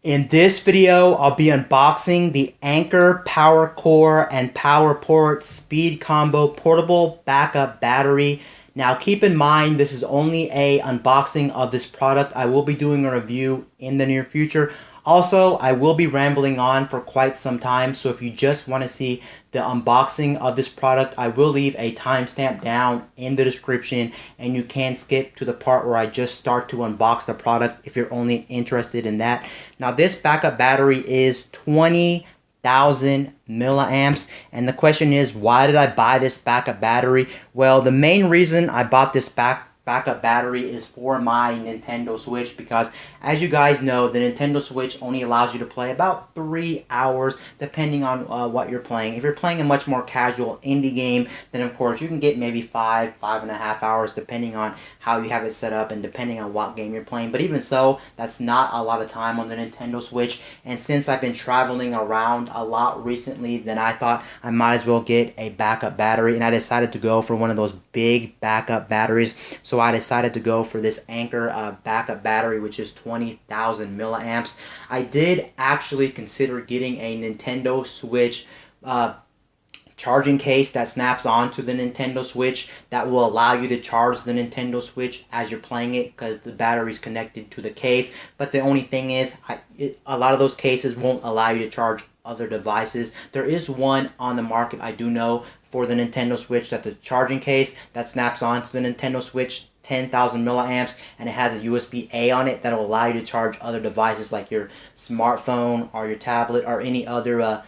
In this video, I'll be unboxing the Anker Powercore and PowerPort Speed Combo Portable Backup Battery. Now keep in mind, this is only a unboxing of this product. I will be doing a review in the near future. Also, I will be rambling on for quite some time, so if you just want to see the unboxing of this product, I will leave a timestamp down in the description, and you can skip to the part where I just start to unbox the product if you're only interested in that. Now, this backup battery is 20,000 milliamps, and the question is, why did I buy this backup battery? Well, the main reason I bought this backup battery is for my Nintendo Switch, because as you guys know, the Nintendo Switch only allows you to play about 3 hours depending on what you're playing. If you're playing a much more casual indie game, then of course you can get maybe 5.5 hours depending on how you have it set up and depending on what game you're playing. But even so, that's not a lot of time on the Nintendo Switch, and since I've been traveling around a lot recently, then I thought I might as well get a backup battery, and I decided to go for one of those big backup batteries. So I decided to go for this Anker backup battery, which is 20,000 milliamps. I did actually consider getting a Nintendo Switch charging case that snaps onto the Nintendo Switch that will allow you to charge the Nintendo Switch as you're playing it, because the battery is connected to the case. But the only thing is, a lot of those cases won't allow you to charge other devices. There is one on the market, I do know, for the Nintendo Switch that's a charging case that snaps onto the Nintendo Switch, 10,000 milliamps, and it has a USB-A on it that will allow you to charge other devices like your smartphone or your tablet or any other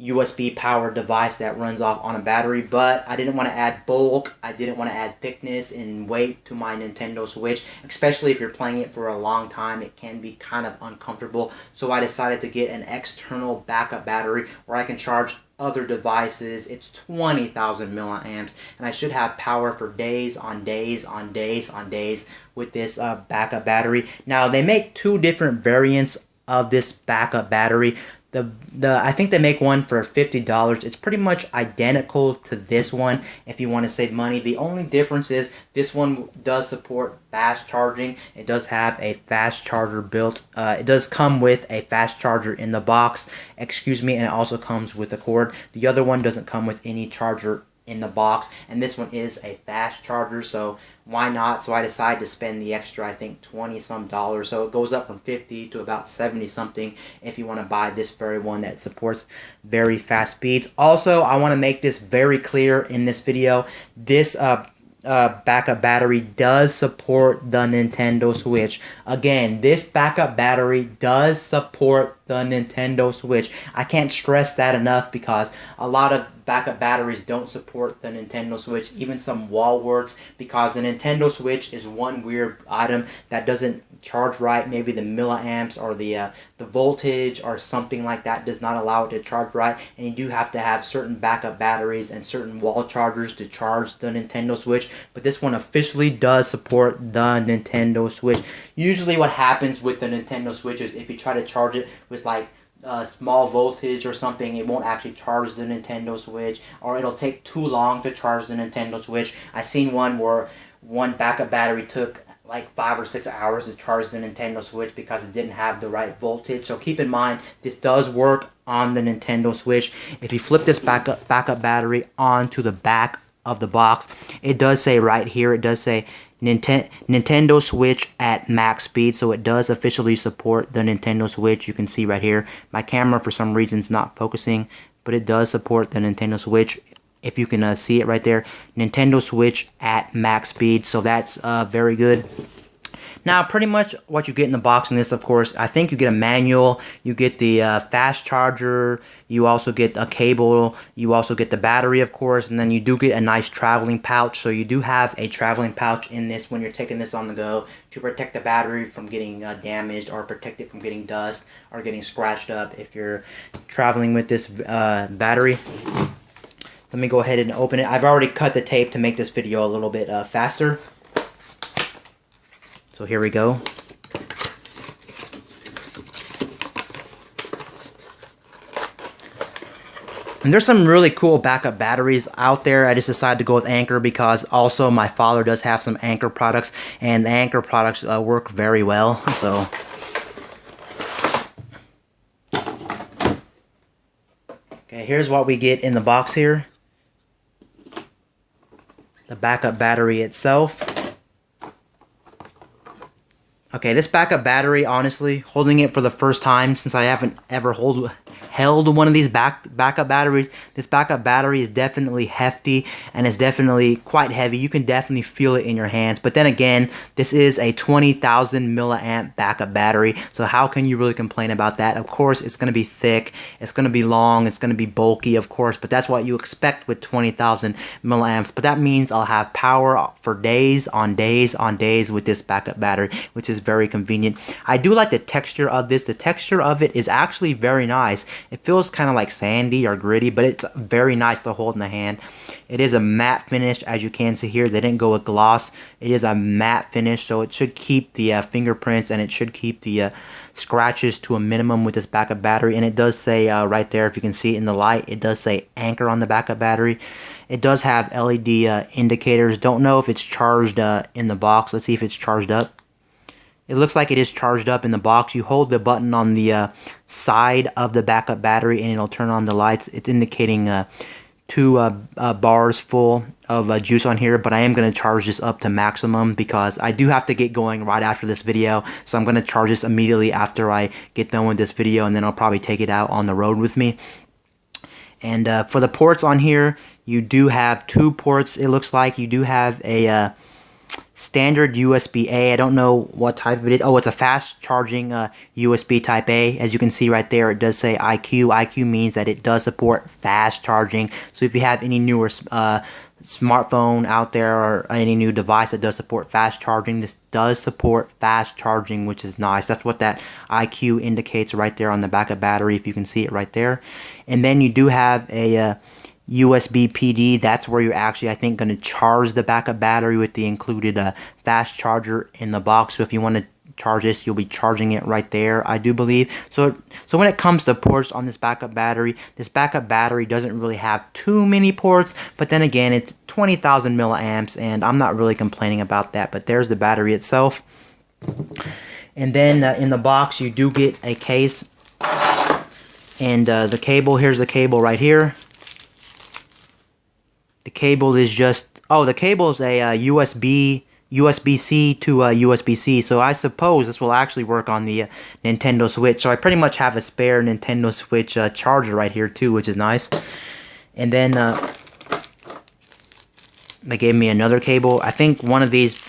USB powered device that runs off on a battery. But I didn't want to add bulk, I didn't want to add thickness and weight to my Nintendo Switch, especially if you're playing it for a long time. It can be kind of uncomfortable, so I decided to get an external backup battery where I can charge other devices. It's 20,000 milliamps, and I should have power for days on days on days on days with this backup battery. Now, they make two different variants of this backup battery. I think they make one for $50. It's pretty much identical to this one if you want to save money. The only difference is this one does support fast charging. It does have a fast charger built. It does come with a fast charger in the box, and it also comes with a cord. The other one doesn't come with any charger in the box, and this one is a fast charger, so why not? So I decided to spend the extra, I think, $20 some. So it goes up from 50 to about 70 something if you want to buy this very one that supports very fast speeds. Also, I want to make this very clear in this video. This backup battery does support the Nintendo Switch. Again, this backup battery does support the Nintendo Switch. I can't stress that enough, because a lot of backup batteries don't support the Nintendo Switch, even some wall works, because the Nintendo Switch is one weird item that doesn't charge right. Maybe the milliamps or the voltage or something like that does not allow it to charge right, and you do have to have certain backup batteries and certain wall chargers to charge the Nintendo Switch. But this one officially does support the Nintendo Switch. Usually what happens with the Nintendo Switch is if you try to charge it with like small voltage or something, it won't actually charge the Nintendo Switch, or it'll take too long to charge the Nintendo Switch. I seen one where one backup battery took like 5 or 6 hours to charge the Nintendo Switch because it didn't have the right voltage. So keep in mind, this does work on the Nintendo Switch. If you flip this backup battery onto the back of the box, it does say right here, it does say Nintendo Switch at max speed, so it does officially support the Nintendo Switch. You can see right here, my camera for some reason is not focusing, but it does support the Nintendo Switch. If you can see it right there, Nintendo Switch at max speed, so that's very good. Now, pretty much what you get in the box in this, of course, I think you get a manual, you get the fast charger, you also get a cable, you also get the battery, of course, and then you do get a nice traveling pouch. So you do have a traveling pouch in this when you're taking this on the go to protect the battery from getting damaged, or protect it from getting dust or getting scratched up if you're traveling with this battery. Let me go ahead and open it. I've already cut the tape to make this video a little bit faster. So here we go. And there's some really cool backup batteries out there. I just decided to go with Anker because also my father does have some Anker products, and the Anker products work very well. So Okay, here's what we get in the box here. The backup battery itself. Okay, this backup battery, honestly, holding it for the first time since I haven't ever held one of these backup batteries. This backup battery is definitely hefty and is definitely quite heavy. You can definitely feel it in your hands. But then again, this is a 20,000 milliamp backup battery. So how can you really complain about that? Of course, it's going to be thick. It's going to be long. It's going to be bulky, of course. But that's what you expect with 20,000 milliamps. But that means I'll have power for days on days on days with this backup battery, which is very convenient. I do like the texture of this. The texture of it is actually very nice. It feels kind of like sandy or gritty, but it's very nice to hold in the hand. It is a matte finish, as you can see here. They didn't go with gloss. It is a matte finish, so it should keep the fingerprints and it should keep the scratches to a minimum with this backup battery. And it does say right there, if you can see it in the light, it does say Anker on the backup battery. It does have LED indicators. Don't know if it's charged in the box. Let's see if it's charged up. It looks like it is charged up in the box. You hold the button on the side of the backup battery and it'll turn on the lights. It's indicating 2 bars full of juice on here, but I am going to charge this up to maximum because I do have to get going right after this video. So I'm going to charge this immediately after I get done with this video, and then I'll probably take it out on the road with me. And for the ports on here, you do have 2 ports. It looks like you do have a standard USB-A. I don't know what type of it is. Oh, it's a fast charging USB type A. As you can see right there, it does say IQ. IQ means that it does support fast charging. So if you have any newer smartphone out there or any new device that does support fast charging, this does support fast charging, which is nice. That's what that IQ indicates right there on the back of battery, if you can see it right there. And then you do have a USB PD. That's where you're actually, I think, going to charge the backup battery with the included fast charger in the box. So if you want to charge this, you'll be charging it right there, I do believe. So when it comes to ports on this backup battery doesn't really have too many ports, but then again, it's 20,000 milliamps, and I'm not really complaining about that. But there's the battery itself. And then in the box, you do get a case and the cable. Here's the cable right here. The cable is just, the cable is a USB-C to USB-C, so I suppose this will actually work on the Nintendo Switch. So I pretty much have a spare Nintendo Switch charger right here too, which is nice. And then they gave me another cable. I think one of these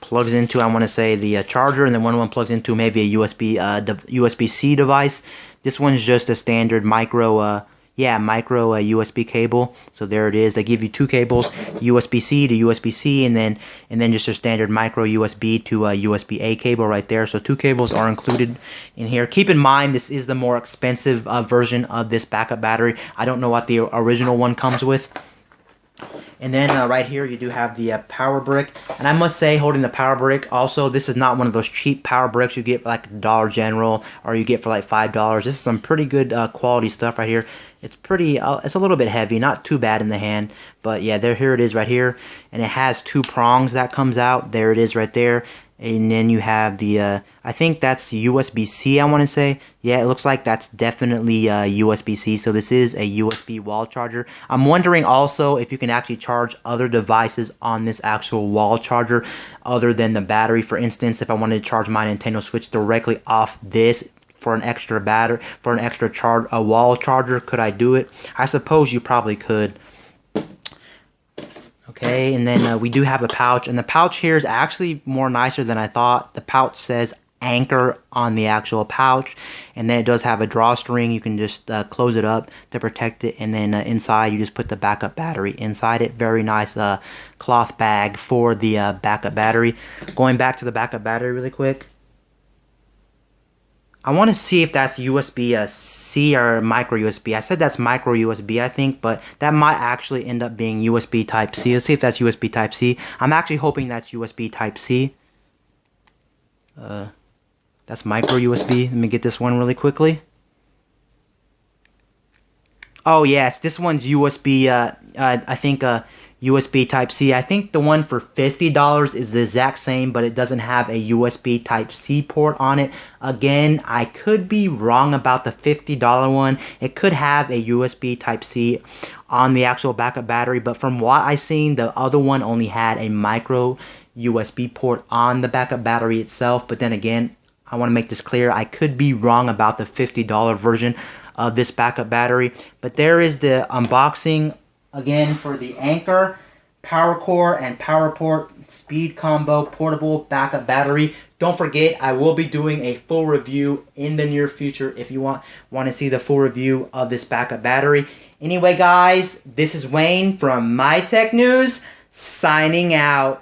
plugs into, I want to say, the charger, and then one of them plugs into maybe a USB-C device. This one's just a standard micro USB cable. So there it is. They give you 2 cables, USB-C to USB-C, and then just a standard micro USB to USB-A cable right there. So 2 cables are included in here. Keep in mind, this is the more expensive version of this backup battery. I don't know what the original one comes with. And then right here you do have the power brick. And I must say, holding the power brick, also, this is not one of those cheap power bricks you get like Dollar General or you get for like $5. This is some pretty good quality stuff right here. It's pretty, it's a little bit heavy, not too bad in the hand. But yeah, here it is right here. And it has 2 prongs that comes out. There it is right there. And then you have the, I think that's USB-C, I want to say. Yeah, it looks like that's definitely USB-C. So this is a USB wall charger. I'm wondering also if you can actually charge other devices on this actual wall charger other than the battery. For instance, if I wanted to charge my Nintendo Switch directly off this for an extra wall charger, could I do it? I suppose you probably could. Okay, and then we do have a pouch, and the pouch here is actually more nicer than I thought. The pouch says Anker on the actual pouch, and then it does have a drawstring. You can just close it up to protect it, and then inside you just put the backup battery inside it. Very nice cloth bag for the backup battery. Going back to the backup battery really quick. I want to see if that's USB-C or micro USB. I said that's micro USB, I think, but that might actually end up being USB Type-C. Let's see if that's USB Type-C. I'm actually hoping that's USB Type-C. That's micro USB. Let me get this one really quickly. Oh yes, this one's USB. I think USB Type-C. I think the one for $50 is the exact same, but it doesn't have a USB Type-C port on it. Again, I could be wrong about the $50 one. It could have a USB Type-C on the actual backup battery, but from what I seen, the other one only had a micro USB port on the backup battery itself. But then again, I want to make this clear, I could be wrong about the $50 version of this backup battery. But there is the unboxing again for the Anker Powercore and PowerPort Speed Combo Portable Backup Battery. Don't forget, I will be doing a full review in the near future if you want to see the full review of this backup battery. Anyway, guys, this is Wayne from My Tech News, signing out.